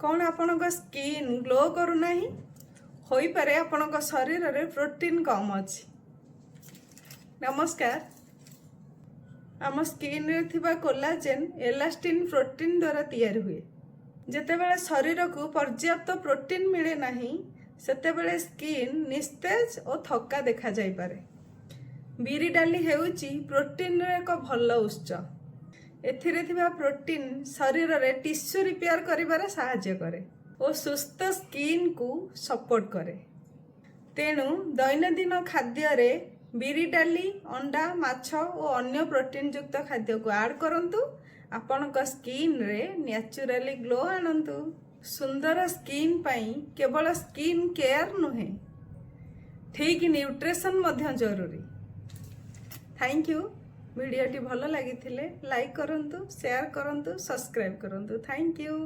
कौन आपणक skin glow करूना हो पारे आपणक शरीर रे प्रोटीन कम अच्छी। नमस्कार। आम स्किन रे थिबा कोलाजेन एलास्टिन प्रोटीन द्वारा तैयारी हुए। जेतेबेले शरीर को पर्याप्त प्रोटीन मिले नहीं सेतेबेले स्किन निस्तेज और थका देखा जाई पारे। बिरी डाली हेउची प्रोटीन रे एक भल उत्स। एथिरे थिबा प्रोटीन शरीर रे टिश्यू रिपेयर करिबारे सहायता करे और सुस्थ स्किन को सपोर्ट करे। तेणु दैनंदिन खाद्य रे बिरी डाली अंडा माछ और अन्य प्रोटीन युक्त खाद्य को ऐड करंतु। आपनक स्किन रे नेचुरली ग्लो आनंतु। सुंदर स्किन पाई केवल स्किन केयर नुहे ठीक न्यूट्रिशन मध्य जरूरी। Thank you. वीडियोटी भल लगी लाइक करंतु, शेयर करंतु, सब्सक्राइब करंतु। Thank you.